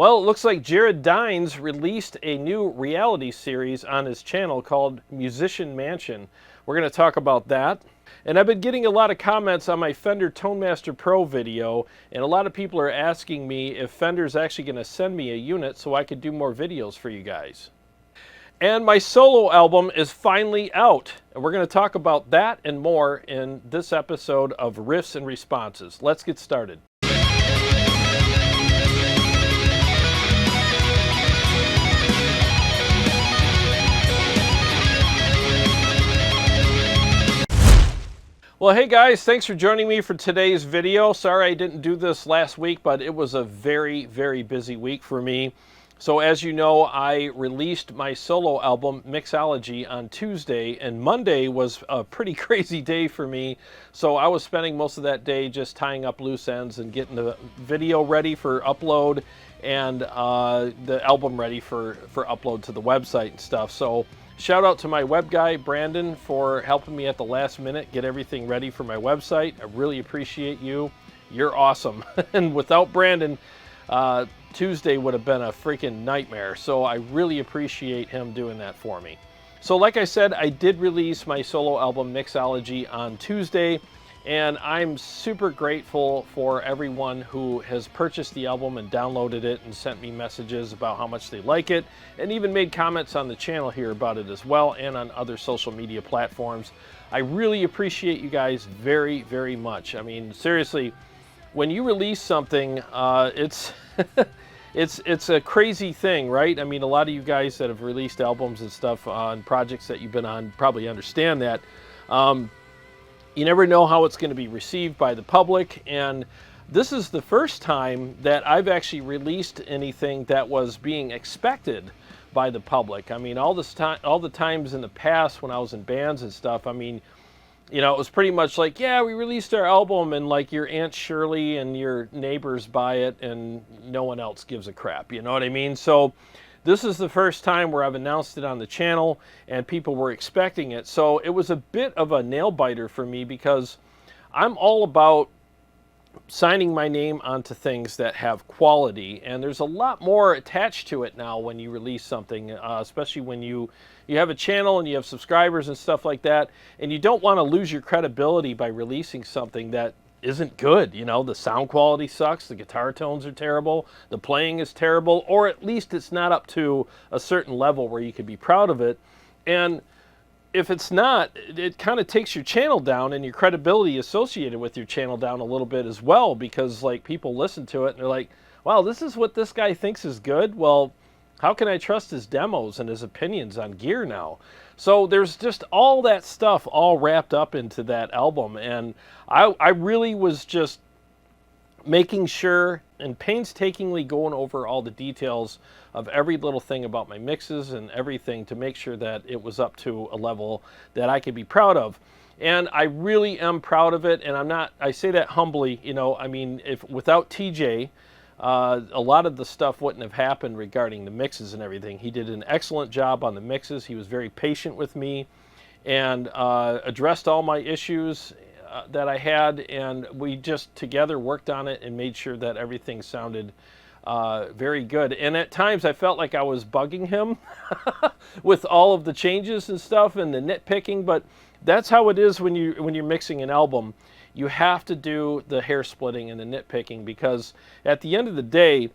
Well, it looks like Jarrod released a new reality series on his channel called Musician Mansion. We're going to talk about that. And I've been getting a lot of comments on my Fender ToneMaster Pro video, and a lot of people are asking me if Fender's actually going to send me a unit so I could do more videos for you guys. And my solo album is finally out, and we're going to talk about that and more in this episode of Riffs and Responses. Let's get started. Well, hey guys, thanks for joining me for today's video. Sorry I didn't do this last week, but it was a very, very busy week for me. So as you know, I released my solo album, Mixology, on Tuesday, and Monday was a pretty crazy day for me. So I was spending most of that day just tying up loose ends and getting the video ready for upload and the album ready for upload to the website and stuff. So shout out to my web guy, Brandon, for helping me at the last minute get everything ready for my website. I really appreciate you. You're awesome. And without Brandon, Tuesday would have been a freaking nightmare. So I really appreciate him doing that for me. So like I said, I did release my solo album, Mixology, on Tuesday. And I'm super grateful for everyone who has purchased the album and downloaded it and sent me messages about how much they like it, and even made comments on the channel here about it as well, and on other social media platforms. I really appreciate you guys very, very much. I mean, seriously, when you release something, it's it's a crazy thing, right? I mean, a lot of you guys that have released albums and stuff on projects that you've been on probably understand that. You never know how it's going to be received by the public, and this is the first time that I've actually released anything that was being expected by the public. I mean, all the times in the past when I was in bands and stuff, I mean, you know, it was pretty much like, yeah, we released our album, and like your Aunt Shirley and your neighbors buy it, and no one else gives a crap, you know what I mean? So this is the first time where I've announced it on the channel and people were expecting it. So it was a bit of a nail biter for me because I'm all about signing my name onto things that have quality, and there's a lot more attached to it now when you release something, especially when you have a channel and you have subscribers and stuff like that, and you don't want to lose your credibility by releasing something that isn't good. You know, the sound quality sucks, the guitar tones are terrible, the playing is terrible, or at least it's not up to a certain level where you can be proud of it. And if it's not, it kind of takes your channel down and your credibility associated with your channel down a little bit as well, because like people listen to it and they're like, wow, this is what this guy thinks is good. Well, how can I trust his demos and his opinions on gear now? So there's just all that stuff all wrapped up into that album, and I really was just making sure and painstakingly going over all the details of every little thing about my mixes and everything to make sure that it was up to a level that I could be proud of. And I really am proud of it, and I say that humbly, you know, I mean, if without TJ, a lot of the stuff wouldn't have happened regarding the mixes and everything. He did an excellent job on the mixes. He was very patient with me and addressed all my issues that I had, and we just together worked on it and made sure that everything sounded very good. And at times I felt like I was bugging him with all of the changes and stuff and the nitpicking, but that's how it is when you're mixing an album. You have to do the hair splitting and the nitpicking, because at the end of the day,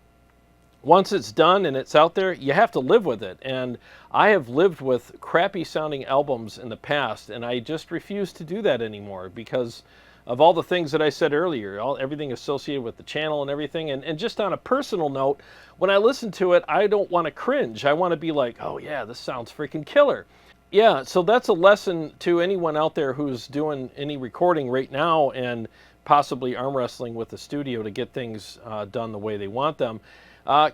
once it's done and it's out there, you have to live with it. And I have lived with crappy sounding albums in the past, and I just refuse to do that anymore because of all the things that I said earlier, everything associated with the channel and everything. And just on a personal note, when I listen to it, I don't want to cringe. I want to be like, oh yeah, this sounds freaking killer. Yeah, so that's a lesson to anyone out there who's doing any recording right now and possibly arm wrestling with the studio to get things done the way they want them.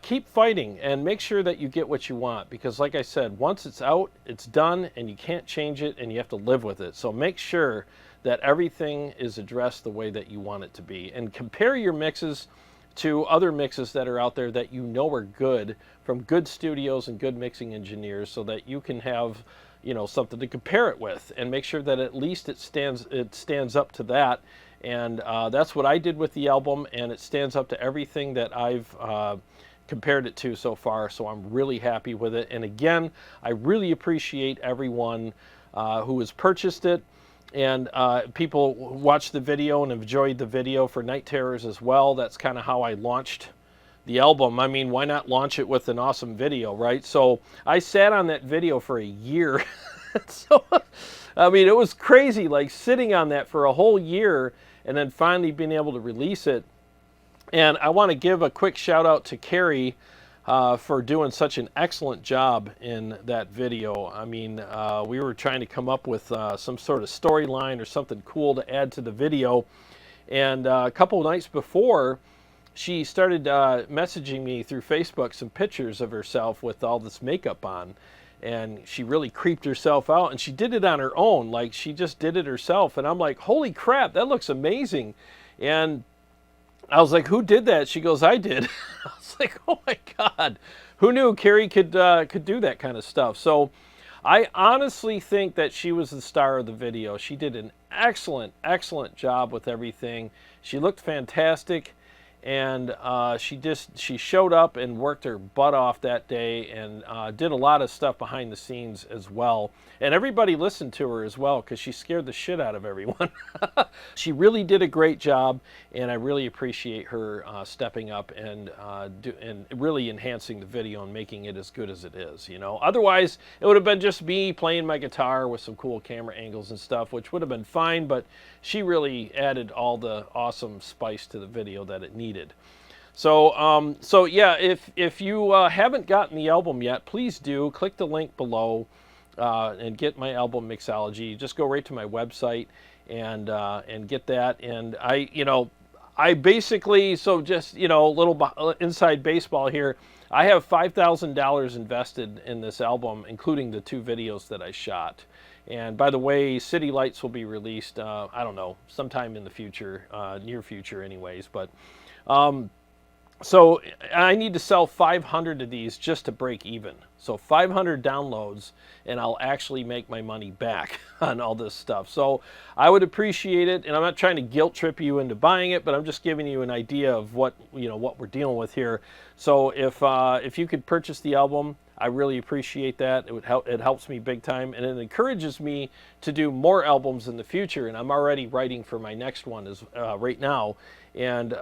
Keep fighting and make sure that you get what you want, because like I said, once it's out, it's done, and you can't change it, and you have to live with it. So make sure that everything is addressed the way that you want it to be, and compare your mixes to other mixes that are out there that you know are good from good studios and good mixing engineers, so that you can have, you know, something to compare it with, and make sure that at least it stands up to that. And that's what I did with the album, and it stands up to everything that I've compared it to so far, so I'm really happy with it. And again, I really appreciate everyone who has purchased it, and people watched the video and enjoyed the video for Night Terrors as well. That's kind of how I launched the album. I mean, why not launch it with an awesome video, right? So I sat on that video for a year. So, I mean, it was crazy, like sitting on that for a whole year and then finally being able to release it. And I want to give a quick shout out to Carrie for doing such an excellent job in that video. I mean, we were trying to come up with some sort of storyline or something cool to add to the video. And a couple of nights before, she started messaging me through Facebook some pictures of herself with all this makeup on. And she really creeped herself out, and she did it on her own. Like, she just did it herself. And I'm like, holy crap, that looks amazing. And I was like, who did that? She goes, I did. I was like, oh my God, who knew Carrie could do that kind of stuff? So I honestly think that she was the star of the video. She did an excellent, excellent job with everything. She looked fantastic. And she showed up and worked her butt off that day, and did a lot of stuff behind the scenes as well. And everybody listened to her as well, because she scared the shit out of everyone. She really did a great job, and I really appreciate her stepping up and really enhancing the video and making it as good as it is. You know, otherwise it would have been just me playing my guitar with some cool camera angles and stuff, which would have been fine. But she really added all the awesome spice to the video that it needed. So, so yeah, if you haven't gotten the album yet, please do click the link below and get my album Mixology. Just go right to my website and get that. And I basically, so just, a little inside baseball here. I have $5,000 invested in this album, including the 2 videos that I shot. And by the way, City Lights will be released, I don't know, sometime in the future, near future anyways. But so I need to sell 500 of these just to break even. So 500 downloads, and I'll actually make my money back on all this stuff. So I would appreciate it, and I'm not trying to guilt trip you into buying it, but I'm just giving you an idea of what we're dealing with here. So if you could purchase the album, I really appreciate that. It would help. It helps me big time, and it encourages me to do more albums in the future. And I'm already writing for my next one right now. And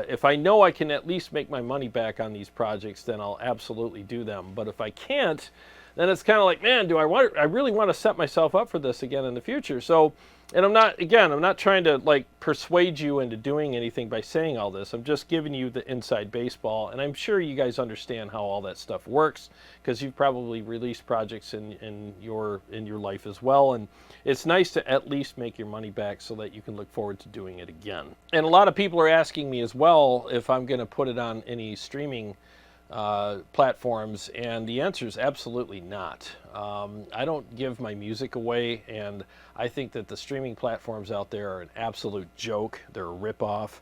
if I know I can at least make my money back on these projects, then I'll absolutely do them. But if I can't, then it's kind of like, man, I really want to set myself up for this again in the future. So, and I'm not trying to like persuade you into doing anything by saying all this. I'm just giving you the inside baseball, and I'm sure you guys understand how all that stuff works, because you've probably released projects in your life as well. And it's nice to at least make your money back so that you can look forward to doing it again. And a lot of people are asking me as well if I'm going to put it on any streaming platforms, and the answer is absolutely not. I don't give my music away, and I think that the streaming platforms out there are an absolute joke. They're a ripoff.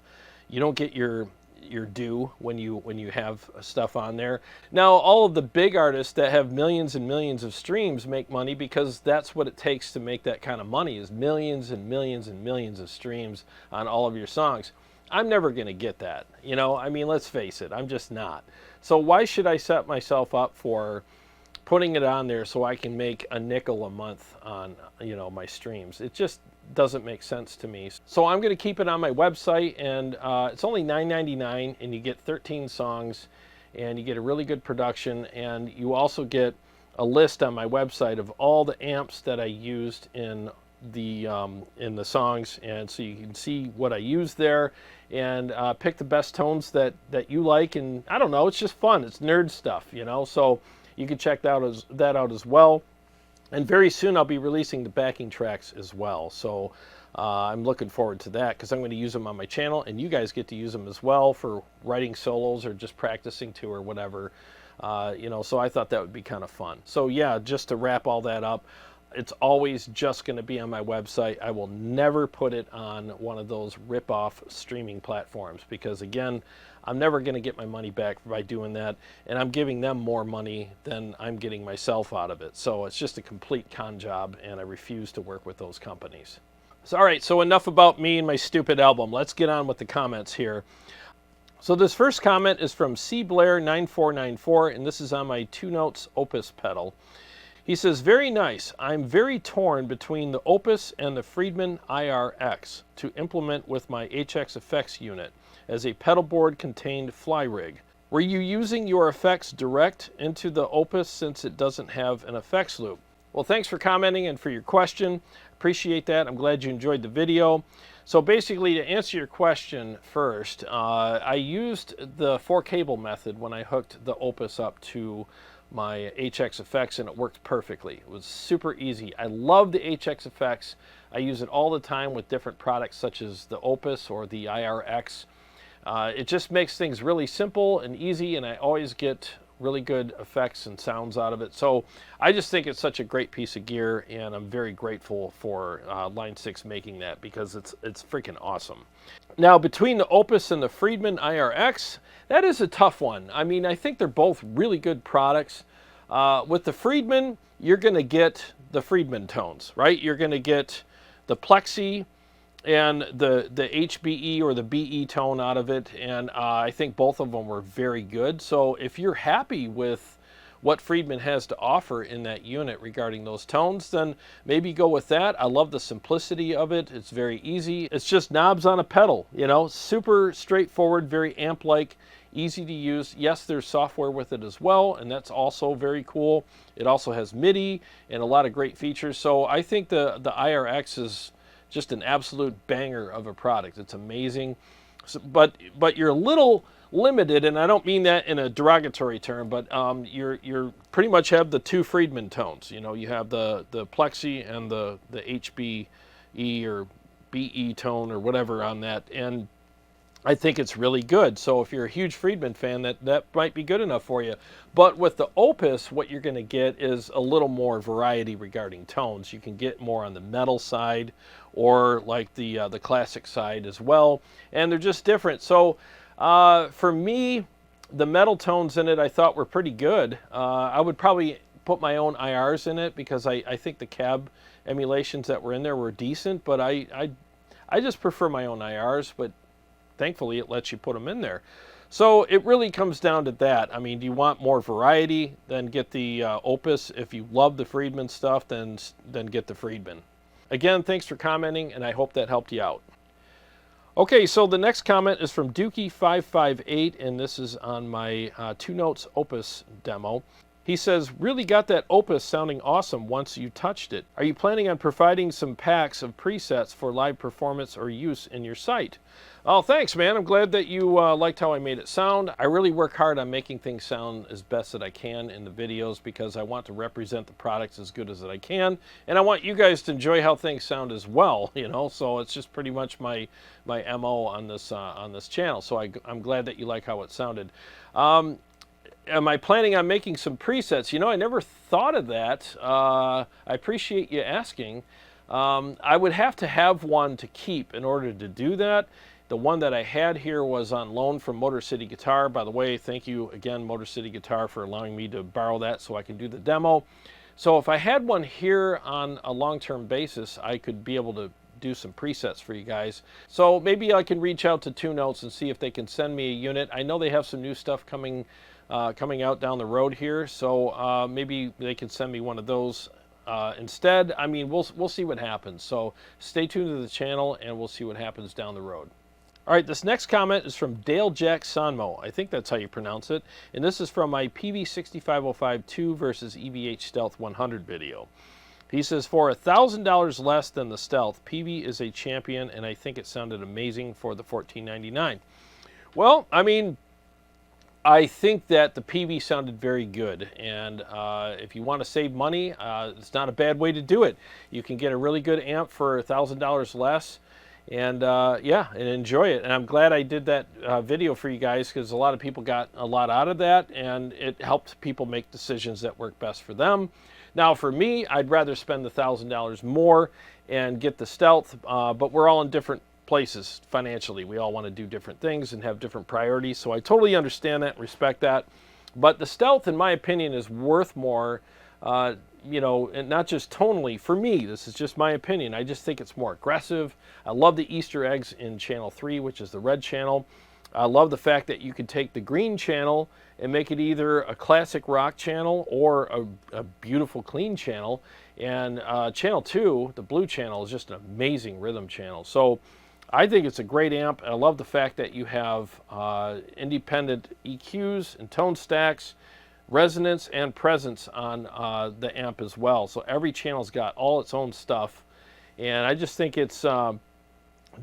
You don't get your due when you have stuff on there. Now, all of the big artists that have millions and millions of streams make money, because that's what it takes to make that kind of money, is millions and millions and millions of streams on all of your songs. I'm never going to get that. I mean, let's face it, I'm just not. So why should I set myself up for putting it on there so I can make a nickel a month on, my streams? It just doesn't make sense to me. So I'm going to keep it on my website, and it's only $9.99, and you get 13 songs, and you get a really good production, and you also get a list on my website of all the amps that I used in the songs, and so you can see what I use there, and pick the best tones that you like. And I don't know, it's just fun. It's nerd stuff, so you can check that out as well. And very soon I'll be releasing the backing tracks as well. So I'm looking forward to that, because I'm going to use them on my channel, and you guys get to use them as well for writing solos or just practicing to or whatever. So I thought that would be kind of fun. So yeah, just to wrap all that up, it's always just going to be on my website. I will never put it on one of those rip-off streaming platforms, because again, I'm never going to get my money back by doing that, and I'm giving them more money than I'm getting myself out of it. So it's just a complete con job, and I refuse to work with those companies. So all right, so enough about me and my stupid album. Let's get on with the comments here. So this first comment is from C Blair 9494, and this is on my 2 Notes Opus pedal. He says, very nice. I'm very torn between the Opus and the Friedman IRX to implement with my HX effects unit as a pedal board contained fly rig. Were you using your effects direct into the Opus since it doesn't have an effects loop? Well, thanks for commenting and for your question. Appreciate that. I'm glad you enjoyed the video. So basically, to answer your question first, I used the 4-cable method when I hooked the Opus up to my HX effects, and it worked perfectly. It was super easy. I love the HX effects. I use it all the time with different products such as the Opus or the IRX. It just makes things really simple and easy, and I always get really good effects and sounds out of it. So I just think it's such a great piece of gear, and I'm very grateful for Line 6 making that, because it's freaking awesome. Now, between the Opus and the Friedman IRX, that is a tough one. I mean, I think they're both really good products. With the Friedman, you're going to get the Friedman tones, right? You're going to get the plexi and the HBE or the BE tone out of it, and I think both of them were very good. So if you're happy with what Friedman has to offer in that unit regarding those tones, then maybe go with that. I love the simplicity of it. It's very easy. It's just knobs on a pedal, you know, super straightforward, very amp-like, easy to use. Yes, there's software with it as well, and that's also very cool. It also has MIDI and a lot of great features. So I think the IRX is just an absolute banger of a product. It's amazing. So, but you're a little limited, and I don't mean that in a derogatory term, but you're pretty much have the 2 Friedman tones. You know, you have the plexi and the HBE or BE tone or whatever on that, and I think it's really good. So if you're a huge Friedman fan, that might be good enough for you. But with the Opus, what you're going to get is a little more variety regarding tones. You can get more on the metal side or like the classic side as well, and they're just different. So for me, the metal tones in it I thought were pretty good. I would probably put my own IRs in it, because I think the cab emulations that were in there were decent, but I just prefer my own IRs, but thankfully it lets you put them in there. So it really comes down to that. I mean, do you want more variety? Then get the Opus. If you love the Friedman stuff, then get the Friedman. Again, thanks for commenting, and I hope that helped you out. Okay, so the next comment is from Dookie558, and this is on my 2 Notes Opus demo. He says, really got that Opus sounding awesome once you touched it. Are you planning on providing some packs of presets for live performance or use in your site? Oh, thanks, man. I'm glad that you liked how I made it sound. I really work hard on making things sound as best that I can in the videos, because I want to represent the products as good as I can, and I want you guys to enjoy how things sound as well, you know. So it's just pretty much my MO on this channel. So I'm glad that you like how it sounded. Am I planning on making some presets? You know, I never thought of that. I appreciate you asking. I would have to have one to keep in order to do that. The one that I had here was on loan from Motor City Guitar. By the way, thank you again, Motor City Guitar, for allowing me to borrow that so I can do the demo. So if I had one here on a long-term basis, I could be able to do some presets for you guys. So maybe I can reach out to 2 Notes and see if they can send me a unit. I know they have some new stuff coming out down the road here, so maybe they can send me one of those instead. I mean, we'll see what happens. So stay tuned to the channel, and we'll see what happens down the road. All right, this next comment is from Dale Jack Sanmo. I think that's how you pronounce it. And this is from my PV65052 versus EVH Stealth 100 video. He says, for $1,000 less than the Stealth, PV is a champion, and I think it sounded amazing for the $14.99. Well, I mean, I think that the PV sounded very good, and if you want to save money, it's not a bad way to do it. You can get a really good amp for $1,000 less, and yeah, and enjoy it. And I'm glad I did that video for you guys, because a lot of people got a lot out of that, and it helped people make decisions that work best for them. Now for me, I'd rather spend the $1,000 more and get the Stealth, but we're all in different places financially. We all want to do different things and have different priorities, so I totally understand that and respect that. But the Stealth, in my opinion, is worth more, you know, and not just tonally. For me, this is just my opinion. I just think it's more aggressive. I love the Easter eggs in channel 3, which is the red channel. I love the fact that you can take the green channel and make it either a classic rock channel or a beautiful clean channel. And channel 2, the blue channel, is just an amazing rhythm channel. So I think it's a great amp. I love the fact that you have independent EQs and tone stacks, resonance, and presence on the amp as well. So every channel's got all its own stuff. And I just think it's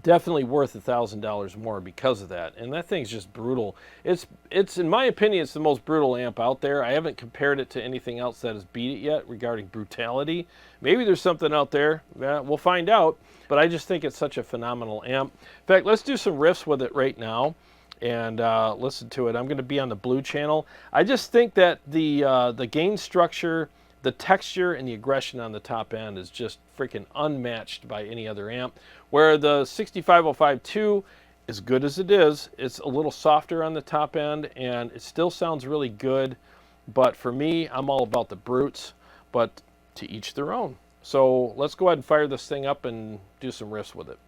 definitely worth $1,000 more because of that. And that thing's just brutal. It's in my opinion, it's the most brutal amp out there. I haven't compared it to anything else that has beat it yet regarding brutality. Maybe there's something out there. We'll find out. But I just think it's such a phenomenal amp. In fact, let's do some riffs with it right now and listen to it. I'm going to be on the blue channel. I just think that the gain structure, the texture, and the aggression on the top end is just freaking unmatched by any other amp. Where the 6505-2, as good as it is, it's a little softer on the top end, and it still sounds really good. But for me, I'm all about the brutes, but to each their own. So let's go ahead and fire this thing up and do some riffs with it.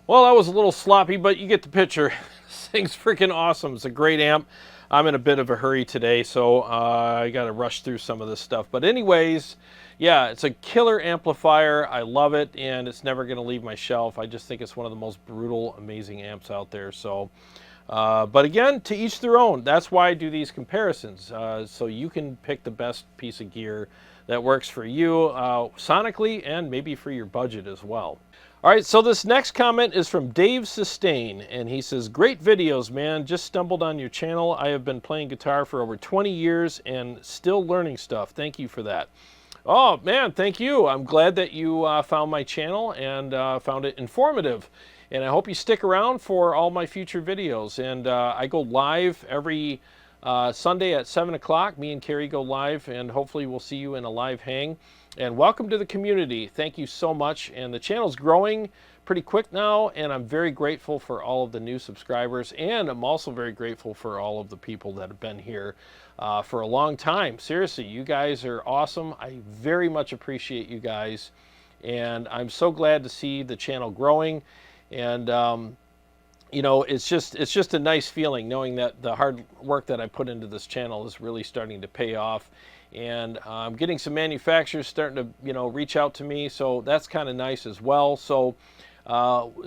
Well, that was a little sloppy, but you get the picture. This thing's freaking awesome. It's a great amp. I'm in a bit of a hurry today, so I got to rush through some of this stuff. But anyways, yeah, it's a killer amplifier. I love it, and it's never going to leave my shelf. I just think it's one of the most brutal, amazing amps out there. So, but again, to each their own. That's why I do these comparisons, so you can pick the best piece of gear that works for you sonically and maybe for your budget as well. All right, so this next comment is from Dave Sustain, and he says, "Great videos, man. Just stumbled on your channel. I have been playing guitar for over 20 years and still learning stuff. Thank you for that." Oh, man, thank you. I'm glad that you found my channel and found it informative. And I hope you stick around for all my future videos. And I go live every Sunday at 7 o'clock. Me and Carrie go live, and hopefully we'll see you in a live hang. And welcome to the community. Thank you so much. And the channel's growing pretty quick now, and I'm very grateful for all of the new subscribers. And I'm also very grateful for all of the people that have been here for a long time. Seriously, you guys are awesome. I very much appreciate you guys. And I'm so glad to see the channel growing. And you know, it's just a nice feeling knowing that the hard work that I put into this channel is really starting to pay off. And I'm getting some manufacturers starting to, you know, reach out to me, so that's kind of nice as well. So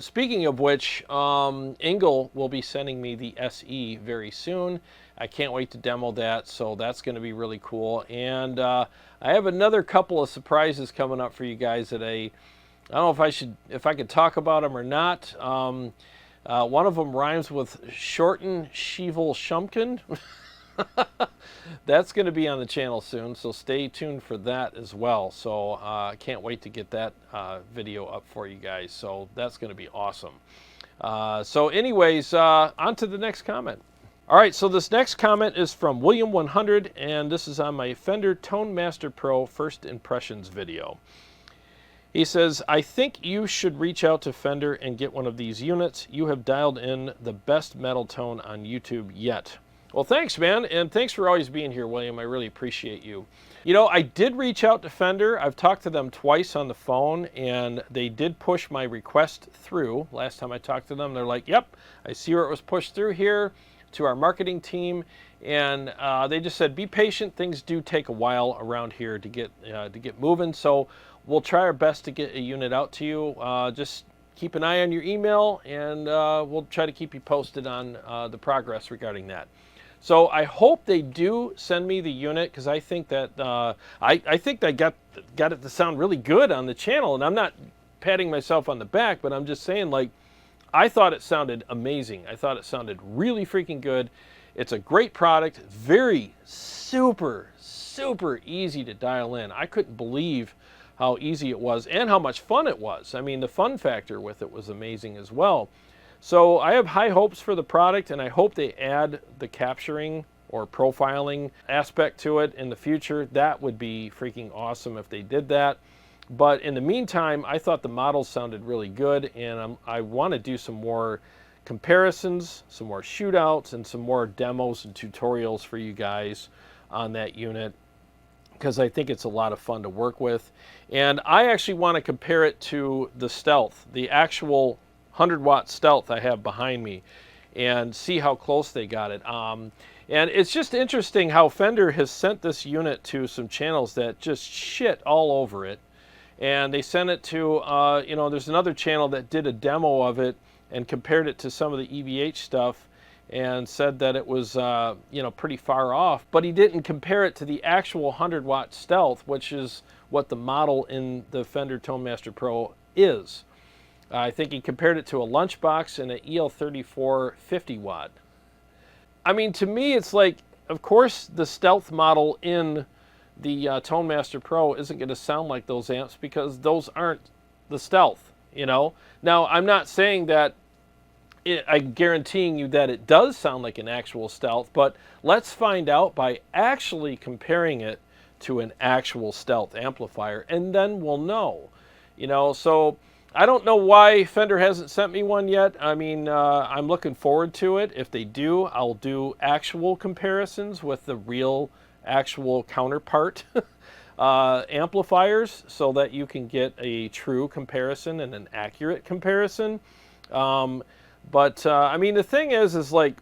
speaking of which, Engel will be sending me the SE very soon. I can't wait to demo that, so that's going to be really cool. And I have another couple of surprises coming up for you guys that I don't know if I could talk about them or not. One of them rhymes with Shorten Shevel Shumkin. That's going to be on the channel soon, so stay tuned for that as well. So I can't wait to get that video up for you guys. So that's going to be awesome. So anyways, on to the next comment. All right, so this next comment is from William100, and this is on my Fender Tone Master Pro First Impressions video. He says, I think you should reach out to Fender and get one of these units. You have dialed in the best metal tone on YouTube yet. Well, thanks, man, and thanks for always being here, William. I really appreciate you. You know, I did reach out to Fender. I've talked to them twice on the phone, and they did push my request through. Last time I talked to them, they're like, yep, I see where it was pushed through here to our marketing team, and they just said, be patient. Things do take a while around here to get moving, so we'll try our best to get a unit out to you. Just keep an eye on your email, and we'll try to keep you posted on the progress regarding that. So I hope they do send me the unit, because I think that I think they got it to sound really good on the channel, and I'm not patting myself on the back, but I'm just saying, like, I thought it sounded amazing. I thought it sounded really freaking good. It's a great product, very super easy to dial in. I couldn't believe how easy it was and how much fun it was. I mean, the fun factor with it was amazing as well. So I have high hopes for the product, and I hope they add the capturing or profiling aspect to it in the future. That would be freaking awesome if they did that. But in the meantime, I thought the models sounded really good, and I want to do some more comparisons, some more shootouts, and some more demos and tutorials for you guys on that unit, because I think it's a lot of fun to work with. And I actually want to compare it to the Stealth, the actual 100-watt Stealth I have behind me, and see how close they got it. And it's just interesting how Fender has sent this unit to some channels that just shit all over it. And they sent it to, you know, there's another channel that did a demo of it and compared it to some of the EVH stuff and said that it was, you know, pretty far off. But he didn't compare it to the actual 100-watt Stealth, which is what the model in the Fender ToneMaster Pro is. I think he compared it to a Lunchbox and an EL34 50-watt. I mean, to me, it's like, of course, the Stealth model in the ToneMaster Pro isn't going to sound like those amps, because those aren't the Stealth, you know? Now, I'm not saying that, I'm guaranteeing you that it does sound like an actual Stealth, but let's find out by actually comparing it to an actual Stealth amplifier, and then we'll know, you know? So I don't know why Fender hasn't sent me one yet. I mean, I'm looking forward to it. If they do, I'll do actual comparisons with the real, actual counterpart amplifiers, so that you can get a true comparison and an accurate comparison. I mean, the thing is like,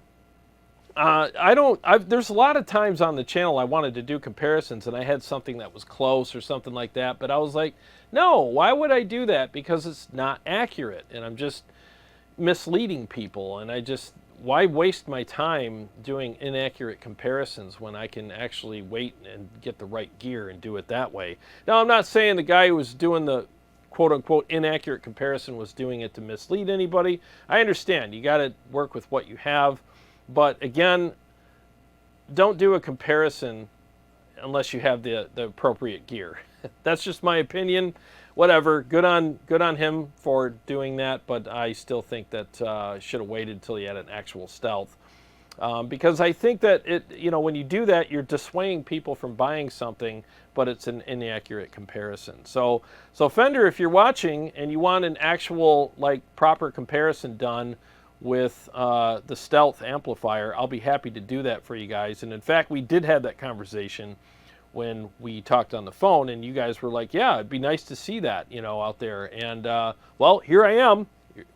there's a lot of times on the channel I wanted to do comparisons, and I had something that was close or something like that, but I was like, no, why would I do that? Because it's not accurate, and I'm just misleading people, and why waste my time doing inaccurate comparisons when I can actually wait and get the right gear and do it that way? Now, I'm not saying the guy who was doing the quote-unquote inaccurate comparison was doing it to mislead anybody. I understand, you got to work with what you have. But again, don't do a comparison unless you have the appropriate gear. That's just my opinion. Whatever, good on him for doing that, but I still think that should have waited until he had an actual Stealth. Because I think that you know, when you do that, you're dissuading people from buying something, but it's an inaccurate comparison. So Fender, if you're watching and you want an actual, like, proper comparison done with the Stealth amplifier, I'll be happy to do that for you guys. And in fact, we did have that conversation when we talked on the phone, and you guys were like, yeah, it'd be nice to see that, you know, out there. And well, here I am,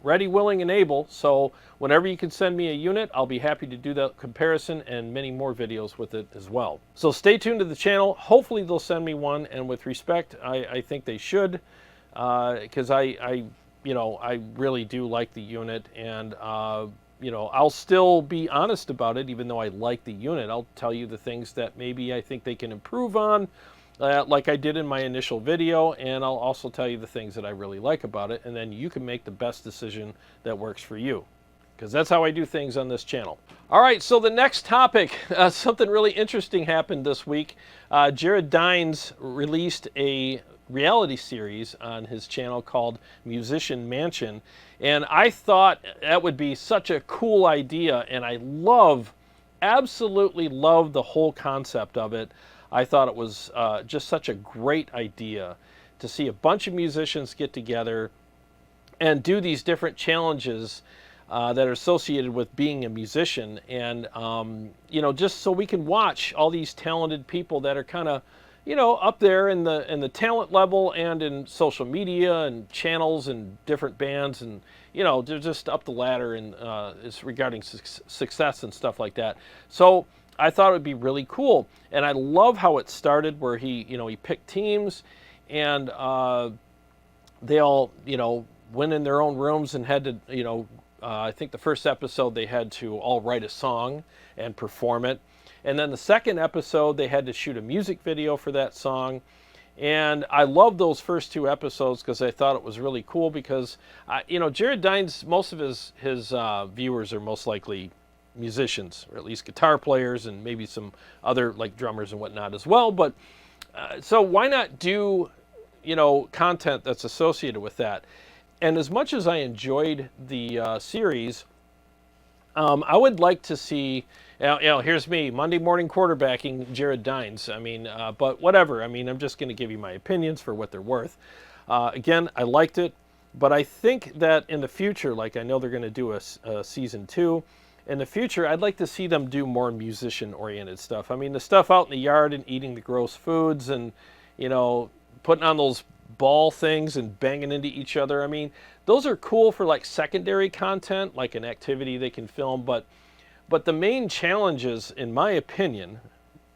ready, willing, and able. So whenever you can send me a unit, I'll be happy to do that comparison and many more videos with it as well. So stay tuned to the channel. Hopefully they'll send me one, and with respect, I think they should, because you know, I really do like the unit, and you know, I'll still be honest about it. Even though I like the unit, I'll tell you the things that maybe I think they can improve on, like I did in my initial video, and I'll also tell you the things that I really like about it, and then you can make the best decision that works for you, because that's how I do things on this channel. All right, so the next topic, something really interesting happened this week. Jarrod Dines released a reality series on his channel called Musician Mansion, and I thought that would be such a cool idea, and I absolutely love the whole concept of it. I thought it was just such a great idea to see a bunch of musicians get together and do these different challenges that are associated with being a musician, and you know, just so we can watch all these talented people that are kind of, you know, up there in the talent level and in social media and channels and different bands, and you know, they're just up the ladder and is regarding success and stuff like that. So I thought it would be really cool, and I love how it started, where he, you know, he picked teams, and they all, you know, went in their own rooms and had to, you know, I think the first episode they had to all write a song and perform it. And then the second episode they had to shoot a music video for that song. And I love those first two episodes because I thought it was really cool, because, you know, Jarrod Dines, most of his viewers are most likely musicians, or at least guitar players, and maybe some other like drummers and whatnot as well. But so why not do, you know, content that's associated with that? And as much as I enjoyed the series, I would like to see, you know, here's me, Monday morning quarterbacking Jarrod Dines. I mean, but whatever. I mean, I'm just going to give you my opinions for what they're worth. Again, I liked it, but I think that in the future, like I know they're going to do a season 2. In the future, I'd like to see them do more musician-oriented stuff. I mean, the stuff out in the yard and eating the gross foods and, you know, putting on those ball things and banging into each other. I mean, those are cool for like secondary content, like an activity they can film, but the main challenges, in my opinion,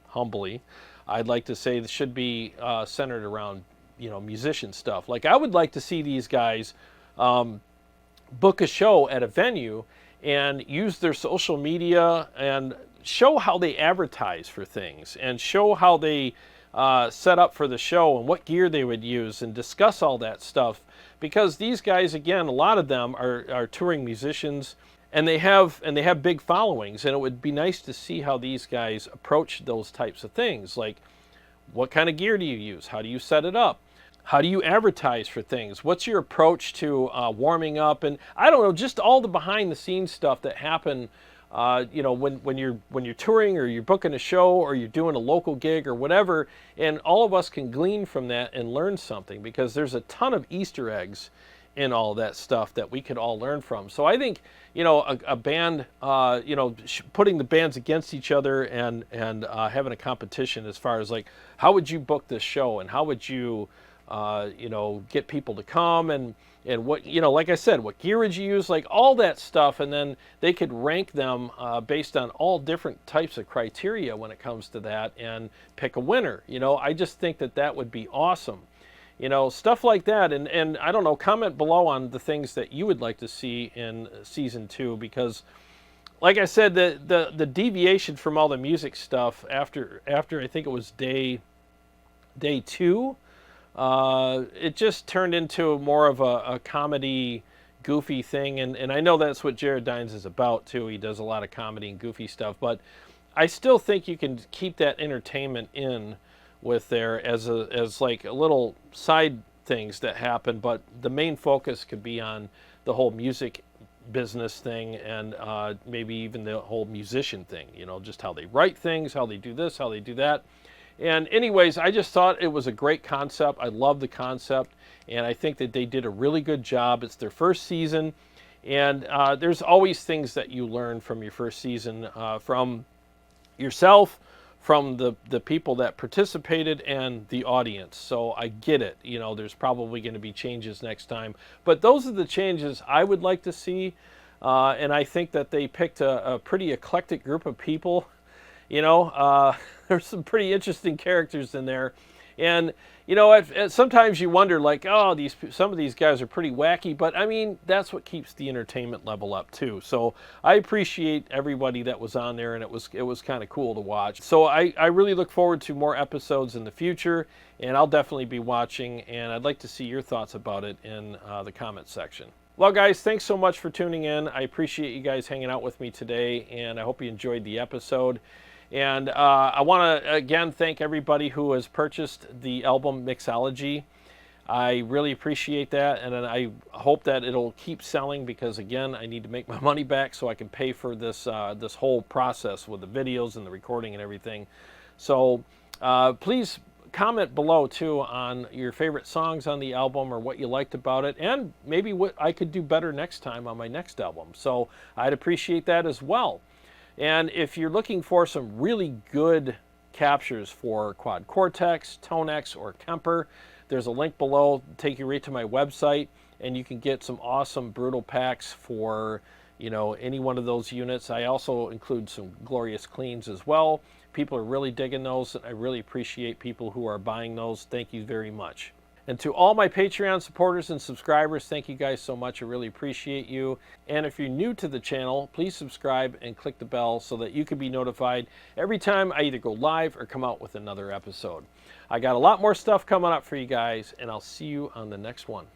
humbly, I'd like to say that should be centered around, you know, musician stuff. Like I would like to see these guys book a show at a venue and use their social media and show how they advertise for things, and show how they set up for the show and what gear they would use, and discuss all that stuff, because these guys, again, a lot of them are touring musicians, and they have big followings, and it would be nice to see how these guys approach those types of things. Like, what kind of gear do you use? How do you set it up? How do you advertise for things? What's your approach to warming up? And I don't know, just all the behind the scenes stuff that happen. You know, when you're touring, or you're booking a show, or you're doing a local gig or whatever, and all of us can glean from that and learn something, because there's a ton of Easter eggs in all that stuff that we could all learn from. So I think, you know, a band, you know, putting the bands against each other and having a competition as far as like, how would you book this show, and how would you, you know, get people to come, and what, you know, like I said, what gear would you use, like all that stuff, and then they could rank them based on all different types of criteria when it comes to that, and pick a winner. You know, I just think that that would be awesome. You know, stuff like that, and I don't know, comment below on the things that you would like to see in season 2, because like I said, the deviation from all the music stuff after I think it was day 2, it just turned into more of a comedy, goofy thing, and I know that's what Jarrod Dines is about too. He does a lot of comedy and goofy stuff, but I still think you can keep that entertainment in with there as like a little side things that happen, but the main focus could be on the whole music business thing, and maybe even the whole musician thing, you know, just how they write things, how they do this, how they do that. And anyways, I just thought it was a great concept. I love the concept, and I think that they did a really good job. It's their first season, and there's always things that you learn from your first season, from yourself, from the people that participated, and the audience. So I get it. You know, there's probably going to be changes next time, but those are the changes I would like to see, and I think that they picked a pretty eclectic group of people. You know, there's some pretty interesting characters in there. And, you know, sometimes you wonder, like, oh, some of these guys are pretty wacky. But, I mean, that's what keeps the entertainment level up, too. So I appreciate everybody that was on there, and it was kind of cool to watch. So I really look forward to more episodes in the future, and I'll definitely be watching. And I'd like to see your thoughts about it in the comments section. Well, guys, thanks so much for tuning in. I appreciate you guys hanging out with me today, and I hope you enjoyed the episode. And I want to, again, thank everybody who has purchased the album Mixology. I really appreciate that, and I hope that it'll keep selling, because, again, I need to make my money back so I can pay for this, this whole process with the videos and the recording and everything. So please comment below too on your favorite songs on the album or what you liked about it, and maybe what I could do better next time on my next album. So I'd appreciate that as well. And if you're looking for some really good captures for quad cortex, Tonex, or Kemper, there's a link below, take you right to my website, and you can get some awesome brutal packs for, you know, any one of those units. I also include some glorious cleans as well. People are really digging those, and I really appreciate people who are buying those. Thank you very much. And to all my Patreon supporters and subscribers, thank you guys so much. I really appreciate you. And if you're new to the channel, please subscribe and click the bell so that you can be notified every time I either go live or come out with another episode. I got a lot more stuff coming up for you guys, and I'll see you on the next one.